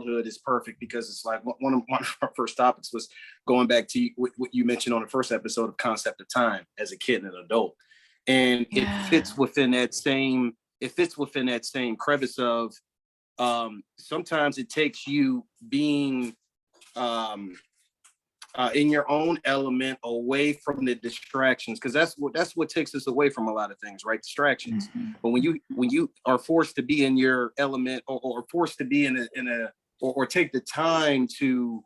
childhood is perfect because it's like one of our first topics was going back to what you mentioned on the first episode of concept of time as a kid and an adult. And it fits within that same crevice of sometimes it takes you being in your own element, away from the distractions, because that's what takes us away from a lot of things, right? Distractions. Mm-hmm. But when you are forced to be in your element, or forced to be or take the time to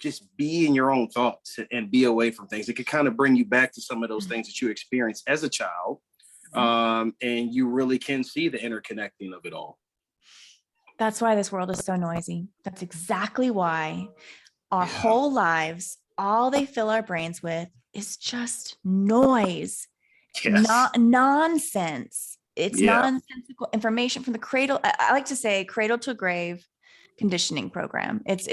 just be in your own thoughts and be away from things, it could kind of bring you back to some of those things that you experienced as a child, and you really can see the interconnecting of it all. That's why this world is so noisy. That's exactly why our whole lives, all they fill our brains with is just noise, not nonsense. It's nonsensical information from the cradle. I like to say cradle to grave conditioning program. It's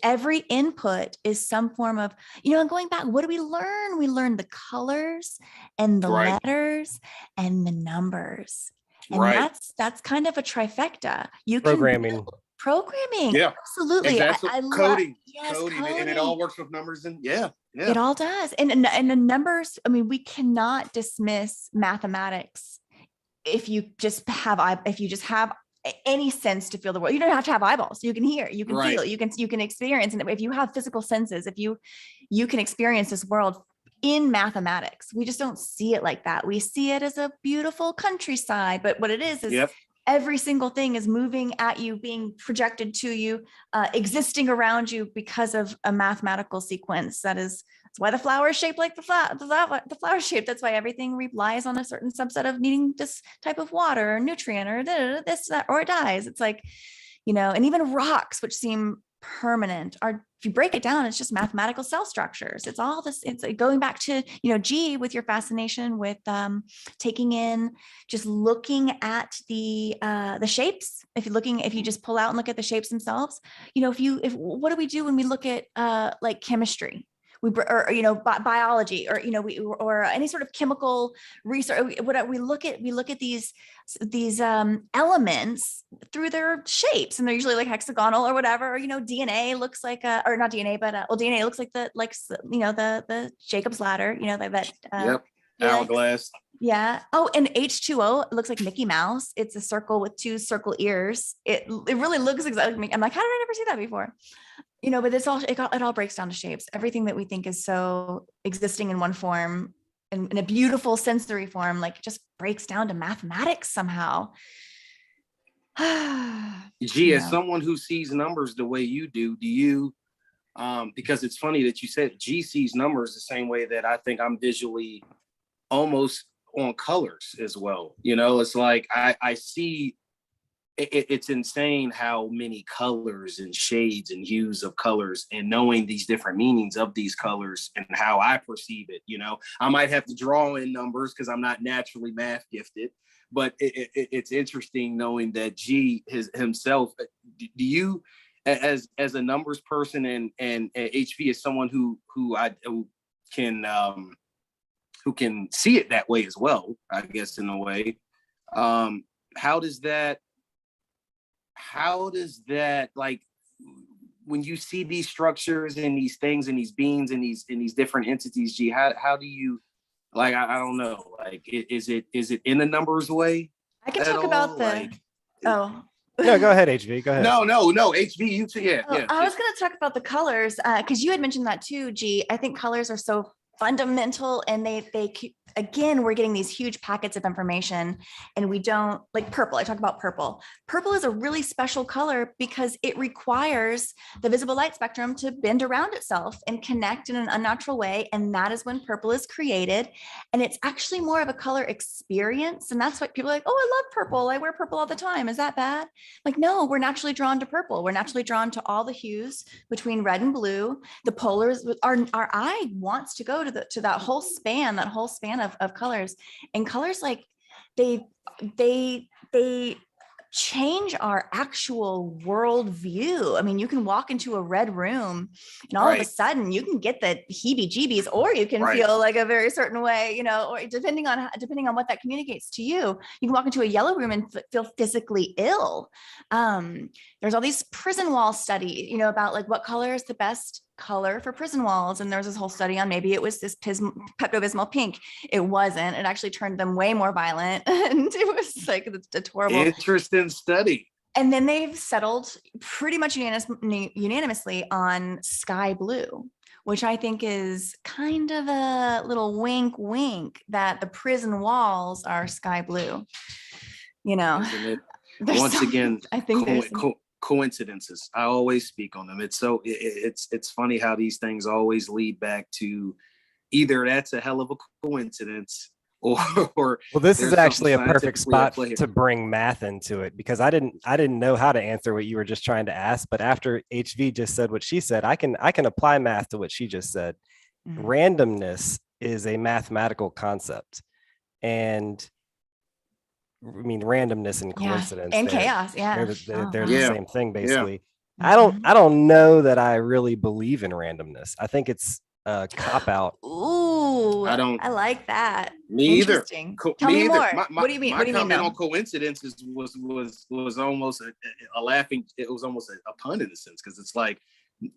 every input is some form of, going back, what do we learn? We learn the colors and the letters and the numbers. And that's kind of a trifecta. You can programming. Yeah, absolutely. Exactly. I coding. Coding. And it all works with numbers and it all does. And the numbers, I mean, we cannot dismiss mathematics if you just have any sense to feel the world. You don't have to have eyeballs. You can hear, you can feel, you can experience. And if you have physical senses, if you can experience this world in mathematics. We just don't see it like that. We see it as a beautiful countryside, but what it is every single thing is moving at you, being projected to you, existing around you because of a mathematical sequence. That's why the flower is shaped like the flower shape. That's why everything relies on a certain subset of needing this type of water or nutrient or this, that, or it dies. It's like, and even rocks, which seem permanent, are, if you break it down, it's just mathematical cell structures. It's all this. It's like going back to G, with your fascination with taking in, just looking at the shapes. If you just pull out and look at the shapes themselves, what do we do when we look at like chemistry? Biology, or any sort of chemical research. We look at these elements through their shapes, and they're usually like hexagonal or whatever. Or, DNA looks like or not DNA, but DNA looks like the Jacob's ladder. Hourglass. Yeah. Oh, and H2O, it looks like Mickey Mouse. It's a circle with two circle ears. It really looks exactly like me. I'm like, how did I never see that before? But it all breaks down to shapes. Everything that we think is so existing in one form, in a beautiful sensory form, like just breaks down to mathematics somehow. Gee, as someone who sees numbers the way you do you, because it's funny that you said G sees numbers the same way that I think I'm visually almost on colors as well. It's like I see. It's insane how many colors and shades and hues of colors, and knowing these different meanings of these colors and how I perceive it. I might have to draw in numbers because I'm not naturally math gifted, but it's interesting knowing that G himself. Do you, as a numbers person and HP is someone who can see it that way as well, I guess, in a way. How does that, like, when you see these structures and these things and these beings and these different entities, G, how do you, like, I don't know, like, is it in a numbers way? I can talk about No, go ahead, HV. Go ahead. No, HV, you too. Yeah. I was going to talk about the colors because you had mentioned that too, G. I think colors are so fundamental, and they again, we're getting these huge packets of information, and we don't, like purple. I talk about purple. Purple is a really special color because it requires the visible light spectrum to bend around itself and connect in an unnatural way. And that is when purple is created. And it's actually more of a color experience. And that's what people are like, oh, I love purple. I wear purple all the time. Is that bad? Like, no, we're naturally drawn to purple. We're naturally drawn to all the hues between red and blue. The polars, our eye wants to go to that whole span of colors. And colors, like they change our actual worldview. I mean, you can walk into a red room and all of a Right. sudden you can get the heebie-jeebies, or you can Right. feel like a very certain way, or depending on what that communicates to you. You can walk into a yellow room and feel physically ill. There's all these prison wall studies, about like what color is the best color for prison walls. And there was this whole study on maybe it was this Pepto-Bismol pink. It wasn't. It actually turned them way more violent. And it was like, it's horrible. Interesting study. And then they've settled pretty much unanimously on sky blue, which I think is kind of a little wink, wink that the prison walls are sky blue. Isn't it? Once again, I think there's coincidences. I always speak on them. It's so it's funny how these things always lead back to either that's a hell of a coincidence or well, this is actually a perfect spot to to bring math into it, because I didn't know how to answer what you were just trying to ask, but after HV just said what she said, I can apply math to what she just said. Mm-hmm. Randomness is a mathematical concept, and I mean, randomness and coincidence and chaos. Yeah. They're the same thing, basically. Yeah. I don't know that I really believe in randomness. I think it's a cop out. Ooh, I like that. Me either. Tell me more. What do you mean? My comment on coincidences was almost a laughing. It was almost a pun in a sense, because it's like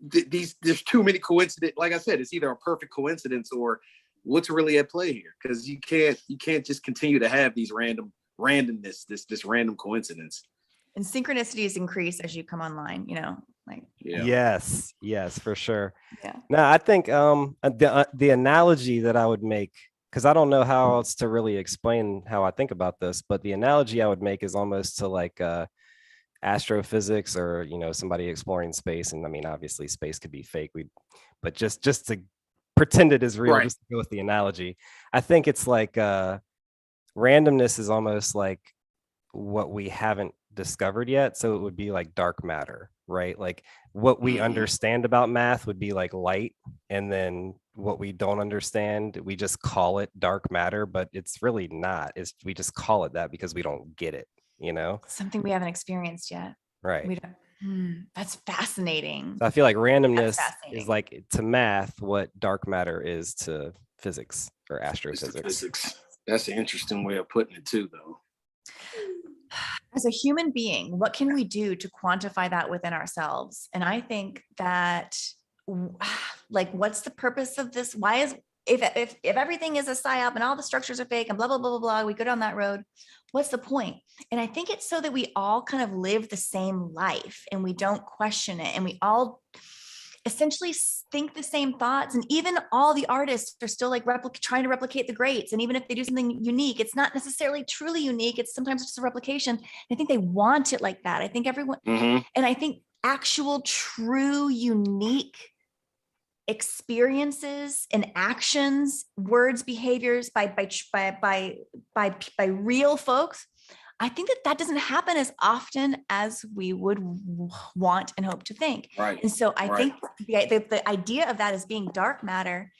there's too many coincidences. Like I said, it's either a perfect coincidence or what's really at play here, because you can't just continue to have these randomness, this random coincidence. And synchronicities increase as you come online, Yes, for sure. Yeah. No, I think the analogy that I would make, because I don't know how else to really explain how I think about this, but the analogy I would make is almost to like astrophysics, or somebody exploring space. And I mean, obviously space could be fake, but just to pretend it is real, right, just to go with the analogy. I think it's like randomness is almost like what we haven't discovered yet. So it would be like dark matter, right? Like what we understand about math would be like light, and then what we don't understand, we just call it dark matter, but it's really not. We just call it that because we don't get it, something we haven't experienced yet. Right. We don't. That's fascinating. So I feel like randomness is like to math what dark matter is to physics or astrophysics. That's an interesting way of putting it too, though. As a human being, what can we do to quantify that within ourselves? And I think that, like, what's the purpose of this? Why is, if everything is a psyop and all the structures are fake and blah, blah, blah, blah, blah, we go down that road, what's the point? And I think it's so that we all kind of live the same life and we don't question it. And we all essentially think the same thoughts. And even all the artists are still like trying to replicate the greats. And even if they do something unique, it's not necessarily truly unique. It's sometimes just a replication. And I think they want it like that. I think everyone, and I think actual, true, unique experiences and actions, words, behaviors by real folks, I think that doesn't happen as often as we would want and hope to think. Right. And so I think the idea of that as being dark matter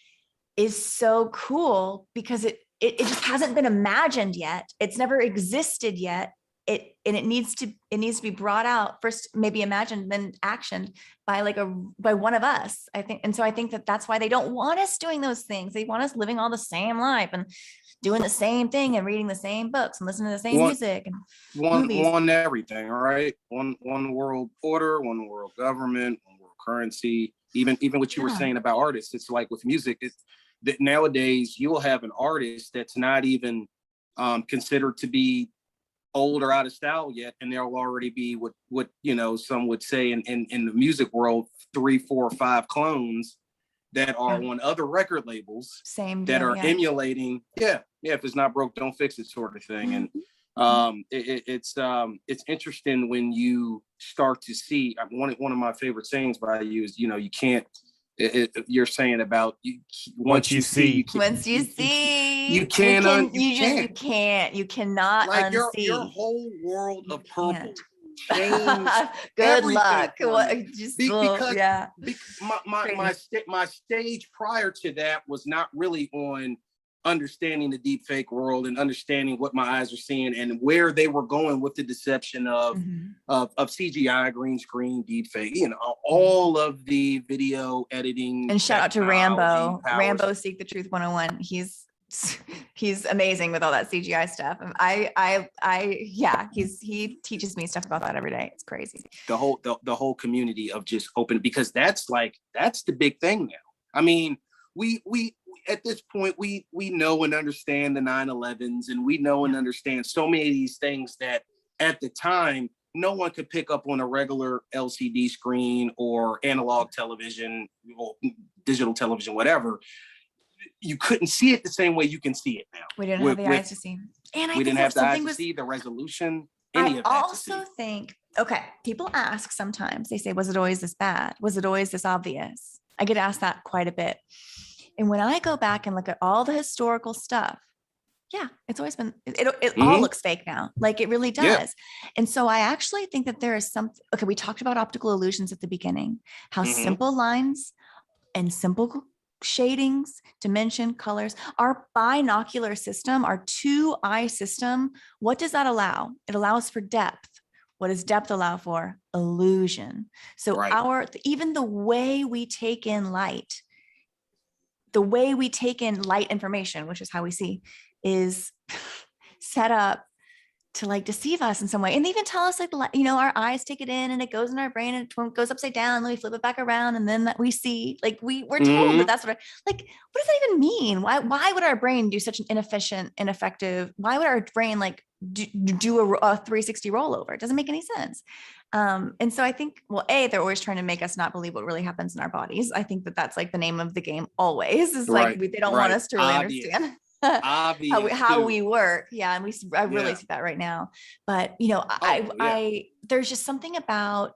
is so cool, because it just hasn't been imagined yet. It's never existed yet. It needs to be brought out first, maybe imagined, then actioned by by one of us, I think. And so I think that's why they don't want us doing those things. They want us living all the same life and doing the same thing and reading the same books and listening to the same music and one everything, right? One world order, one world government, one world currency. Even what you were saying about artists, it's like with music, it's that nowadays you will have an artist that's not even considered to be old or out of style yet, and there'll already be what some would say in the music world 3, 4, 5 clones that are on other record labels that are emulating if it's not broke, don't fix it, sort of thing. And it's interesting when you start to see one of my favorite sayings by you is you can't, you're saying about once you see you cannot unsee. Your whole world of purple changed. Good luck. My stage prior to that was not really on understanding the deep fake world and understanding what my eyes are seeing and where they were going with the deception of CGI, green screen, deep fake, all of the video editing. And shout out to Rambo. powers. Rambo Seek the Truth 101. He's amazing with all that CGI stuff. He teaches me stuff about that every day. It's crazy. The whole community of just open, because that's the big thing now. I mean, we at this point we know and understand the 9/11s, and we know and understand so many of these things that at the time no one could pick up on a regular LCD screen or analog television or digital television, whatever. You couldn't see it the same way you can see it now. We didn't have the eyes to see. And we didn't have the eyes to see the resolution. I also think, okay, people ask sometimes, they say, was it always this bad? Was it always this obvious? I get asked that quite a bit. And when I go back and look at all the historical stuff, yeah, it's always been, it all looks fake now. Like it really does. Yeah. And so I actually think that there is something, okay, we talked about optical illusions at the beginning, how simple lines and simple shadings, dimension, colors, our binocular system, our 2-eye system, what does that allow? It allows for depth. What does depth allow for? Illusion. So even the way we take in light, information, which is how we see, is set up to like deceive us in some way. And they even tell us like, our eyes take it in and it goes in our brain and it goes upside down and then we flip it back around. And then that we see, like we're told that that's what what does that even mean? Why would our brain do such an ineffective, why would our brain like do a 360 rollover? It doesn't make any sense. And so I think, they're always trying to make us not believe what really happens in our bodies. I think that that's like the name of the game always is like, they don't want us to really understand how we work. Yeah. And I really see that right now, but there's just something about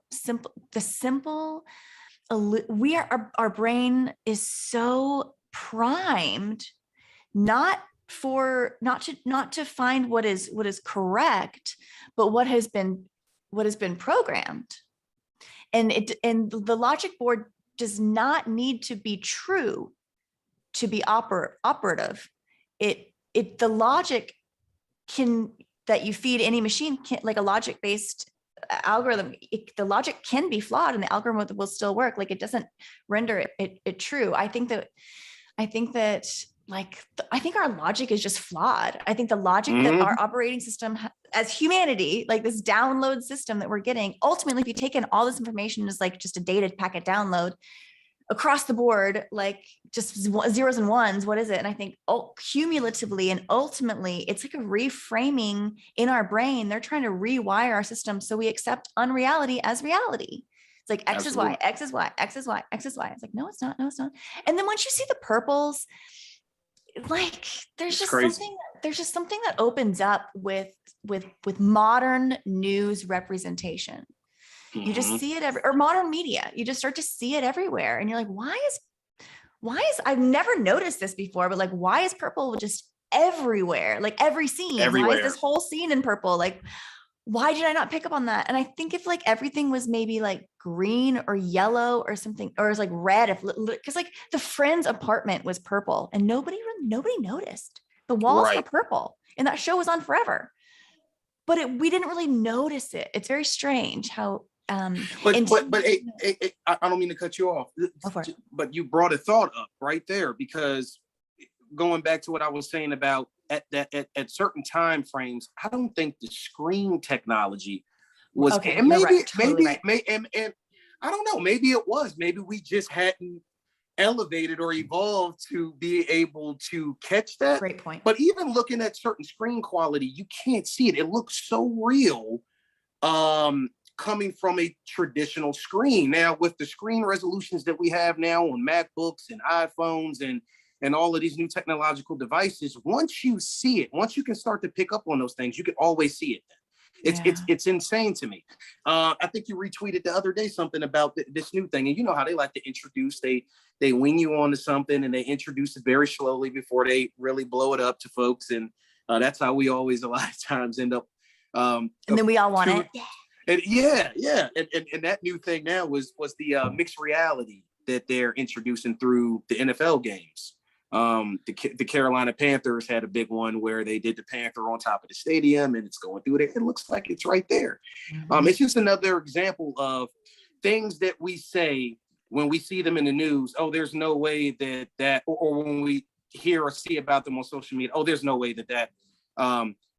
our brain is so primed, not to find what is correct, but what has been programmed. And the logic board does not need to be true to be operative. The logic that you feed any machine like a logic-based algorithm, the logic can be flawed and the algorithm will still work. Like it doesn't render it true. I think that our logic is just flawed. I think the logic that our operating system as humanity, like this download system that we're getting, ultimately, if you take in all this information as like just a data packet download across the board, like just zeros and ones, what is it? And I think cumulatively and ultimately, it's like a reframing in our brain. They're trying to rewire our system so we accept unreality as reality. It's like X is Y, X is Y, X is Y, X is Y. It's like, no, it's not. No, it's not. And then once you see the purples, like there's just something that opens up with modern news representation. You just see it or modern media. You just start to see it everywhere. And you're like, why is I've never noticed this before, but like, why is purple just everywhere? Like every scene, why is this whole scene in purple? Like, why did I not pick up on that? And I think if like everything was maybe like green or yellow or something, or it was like red, because like the friend's apartment was purple and nobody noticed. The walls were purple and that show was on forever, but we didn't really notice it. It's very strange how, but I don't mean to cut you off, but you brought a thought up right there, because going back to what I was saying about at certain time frames, I don't think the screen technology was, and maybe I don't know, maybe it was, maybe we just hadn't elevated or evolved to be able to catch that. Great point. But even looking at certain screen quality, you can't see it. It looks so real coming from a traditional screen. Now, with the screen resolutions that we have now on MacBooks and iPhones and all of these new technological devices, once you see it, once you can start to pick up on those things, you can always see it. It's insane to me. I think you retweeted the other day something about this new thing, and you know how they like to introduce, they wing you onto something and they introduce it very slowly before they really blow it up to folks, and that's how we always a lot of times end up. And then we all want it. And and that new thing now was the mixed reality that they're introducing through the NFL games. The Carolina Panthers had a big one where they did the Panther on top of the stadium, and it's going through there. It looks like it's right there. It's just another example of things that we say when we see them in the news. Oh, there's no way that, or when we hear or see about them on social media. Oh, there's no way that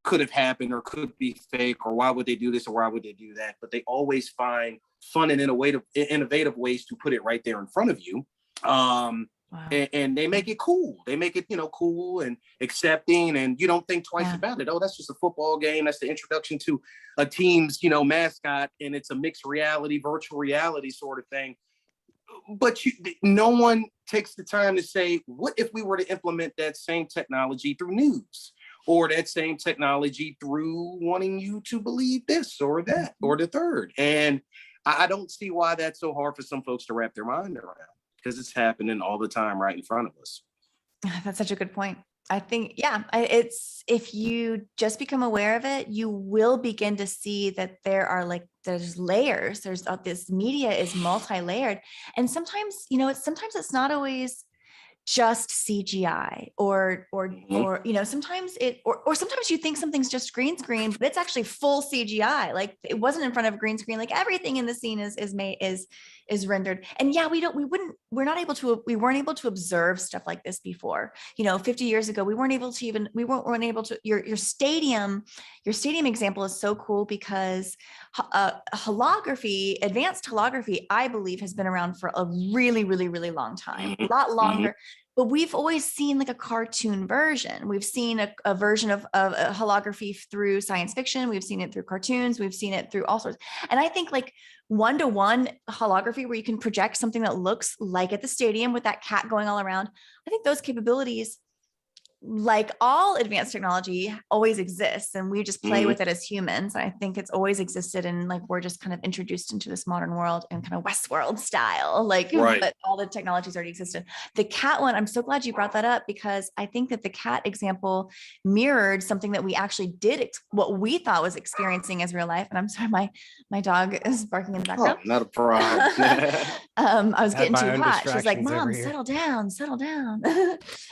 could have happened or could be fake, or why would they do this or why would they do that? But they always find fun and innovative ways to put it right there in front of you. Wow. And they make it cool. They make it, cool and accepting, and you don't think twice about it. Oh, that's just a football game. That's the introduction to a team's, mascot, and it's a mixed reality, virtual reality sort of thing. But no one takes the time to say, what if we were to implement that same technology through news, or that same technology through wanting you to believe this or that or the third? And I don't see why that's so hard for some folks to wrap their mind around, because it's happening all the time right in front of us. That's such a good point. I think, it's, if you just become aware of it, you will begin to see that there's layers. This media is multi-layered. And sometimes, sometimes it's not always just CGI or sometimes sometimes you think something's just green screen, but it's actually full CGI. Like, it wasn't in front of a green screen. Like, everything in the scene is rendered. And we're not able to, we weren't able to observe stuff like this before. 50 years ago, we weren't able to, your stadium example is so cool, because advanced holography, I believe, has been around for a really, really, really long time, a lot longer. But we've always seen like a cartoon version. We've seen a version of holography through science fiction. We've seen it through cartoons. We've seen it through all sorts. And I think like one-to-one holography, where you can project something that looks like at the stadium with that cat going all around, I think those capabilities, like all advanced technology, always exists, and we just play with it as humans. I think it's always existed, and like we're just kind of introduced into this modern world and kind of Westworld style, but all the technologies already existed. The cat one, I'm so glad you brought that up, because I think that the cat example mirrored something that we actually did, what we thought was experiencing as real life. And I'm sorry, my dog is barking in the background. Oh, not a problem. I was getting too hot. She's like, "Mom, settle down.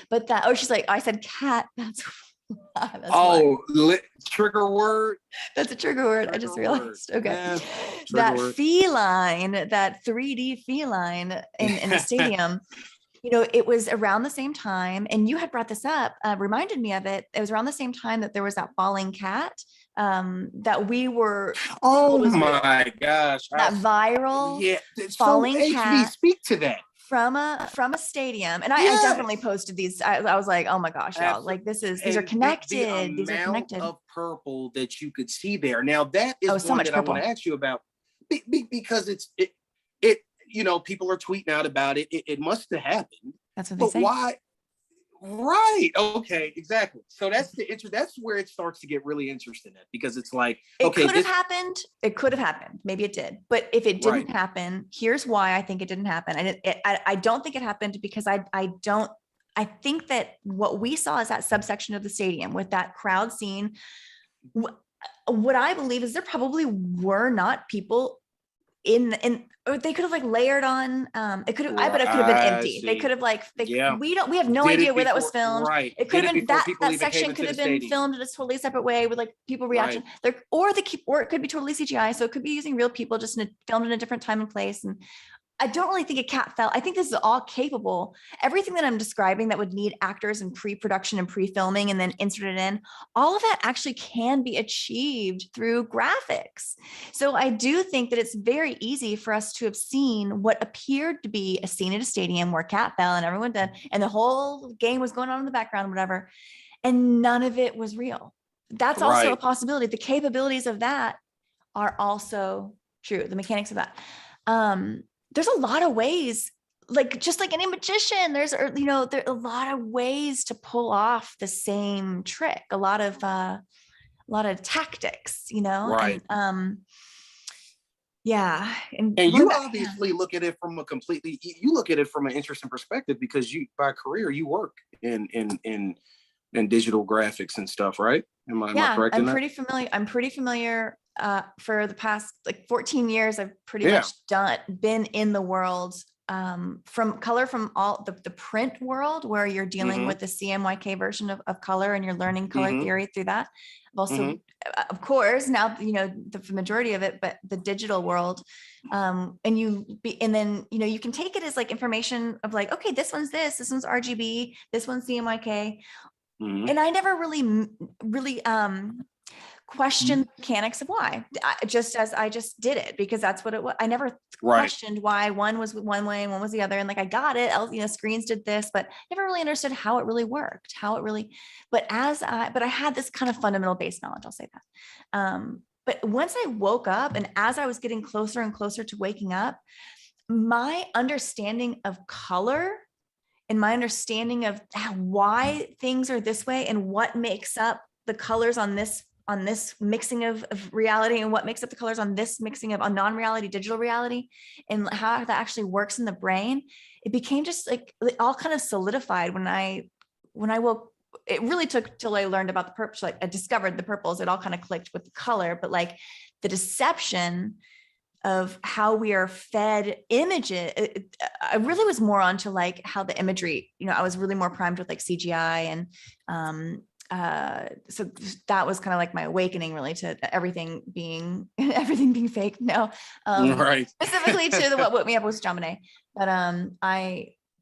But she's like, I said cat. That's trigger word. That's a trigger word. I just realized. Okay. Yeah, that feline, that 3D feline in the stadium, it was around the same time, and you had brought this up, reminded me of it. It was around the same time that there was that falling cat that we were. Oh my gosh. That viral falling cat. Speak to that. From a stadium. And I definitely posted these. I was like, oh my gosh, y'all, like these are connected. These are connected. Of purple that you could see there. Now that is so one much that purple. I want to ask you about, because it people are tweeting out about it. It must have happened. That's what they say. But why? Right. Okay. Exactly. So that's where it starts to get really interesting, because it's like, okay, it could have happened. It could have happened. Maybe it did. But if it didn't happen, here's why I think it didn't happen. And I don't think it happened, because I think that what we saw is that subsection of the stadium with that crowd scene. What I believe is there probably were not people or they could have like layered on. It could have, I bet it could have been empty. They could have we have no idea where that was filmed. Right. It could have been that section could have been filmed in a totally separate way with like people reaction there, or it could be totally CGI. So it could be using real people just filmed in a different time and place. And I don't really think a cat fell. I think this is all capable. Everything that I'm describing that would need actors and pre-production and pre-filming and then inserted in, all of that actually can be achieved through graphics. So I do think that it's very easy for us to have seen what appeared to be a scene at a stadium where a cat fell and everyone did, and the whole game was going on in the background, whatever, and none of it was real. That's also a possibility. The capabilities of that are also true. The mechanics of that. There's a lot of ways, like just like any magician, there are a lot of ways to pull off the same trick, a lot of tactics, Right. And, and you obviously look at it from an interesting perspective, because by career you work in digital graphics and stuff, right? Am I correct in that? I'm pretty familiar. For the past like 14 years, I've pretty much been in the world from color from all the print world where you're dealing with the CMYK version of color and you're learning color theory through that. I've also, of course, now, you know, the majority of it, but the digital world. And then, you know, you can take it as like information of like, okay, this one's RGB, this one's CMYK. And I never really questioned the mechanics of why, just as I just did it because that's what it was. I never questioned why one was one way and one was the other. And like, I got it, you know, screens did this, but never really understood how it really worked, but I had this kind of fundamental base knowledge, I'll say that. But once I woke up and as I was getting closer and closer to waking up, my understanding of color and my understanding of why things are this way and what makes up the colors on this mixing of reality and what makes up the colors on this mixing of non-reality, digital reality, and how that actually works in the brain, it became just like, it all kind of solidified when I woke. It really took till I learned about the purples, like I discovered the purples, it all kind of clicked with the color, but like the deception of how we are fed images. I really was more onto like how the imagery, you know, I was really more primed with like CGI and, so that was kind of like my awakening really to everything being fake. No, specifically to the What Woke Me Up was JonBenet. But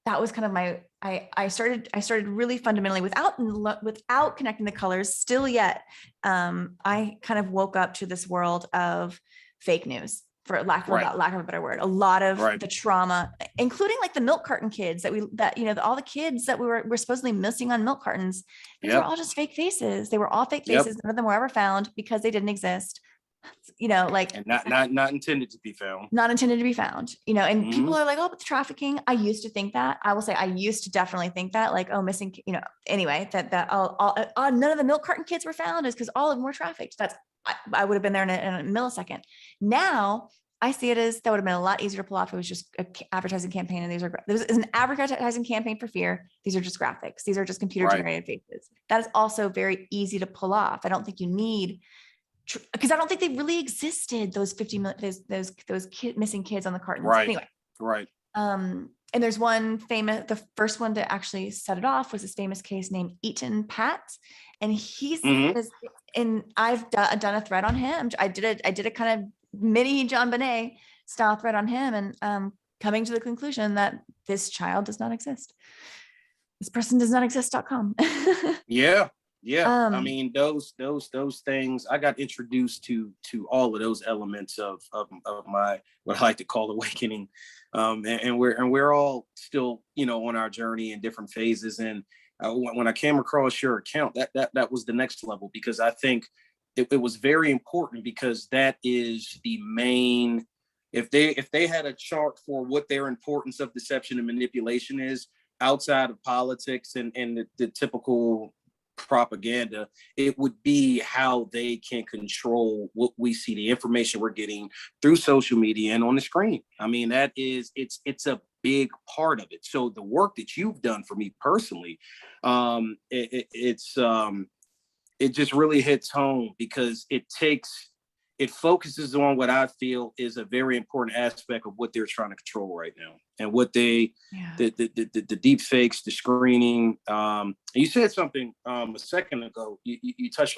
that was kind of I started really fundamentally without connecting the colors still yet. I kind of woke up to this world of fake news, for lack of a better word. A lot of the trauma, including like the milk carton kids all the kids that were supposedly missing on milk cartons. These were all just fake faces. They were all fake faces. None of them were ever found because they didn't exist. You know, like and not intended to be found. Not intended to be found. You know, and people are like, oh, but the trafficking. I used to think that. I will say I used to definitely think that, like, oh, missing. You know, anyway, that none of the milk carton kids were found is because all of them were trafficked. I would have been there in a millisecond. Now I see it as that would have been a lot easier to pull off. It was just an advertising campaign, and this is an advertising campaign for fear. These are just graphics. These are just computer generated faces. That is also very easy to pull off. I don't think you need, because I don't think they really existed. Those 50 million, those missing kids on the cartons. Anyway, and there's one famous. The first one to actually set it off was this famous case named Eaton Pat, and he's and I've done a thread on him. I did a kind of mini JonBenet style thread on him, and coming to the conclusion that this child does not exist. This person does not exist.com. I mean, those things, I got introduced to all of those elements of my, what I like to call awakening. And we're all still, you know, on our journey in different phases. And when I came across your account, that was the next level, because I think it was very important, because that is the main, if they had a chart for what their importance of deception and manipulation is outside of politics and the typical propaganda, it would be how they can control what we see, the information we're getting through social media and on the screen. I mean, it's a big part of it. So the work that you've done for me personally, it just really hits home, because it focuses on what I feel is a very important aspect of what they're trying to control right now, and what the deep fakes, the screening. You said something a second ago. You touched on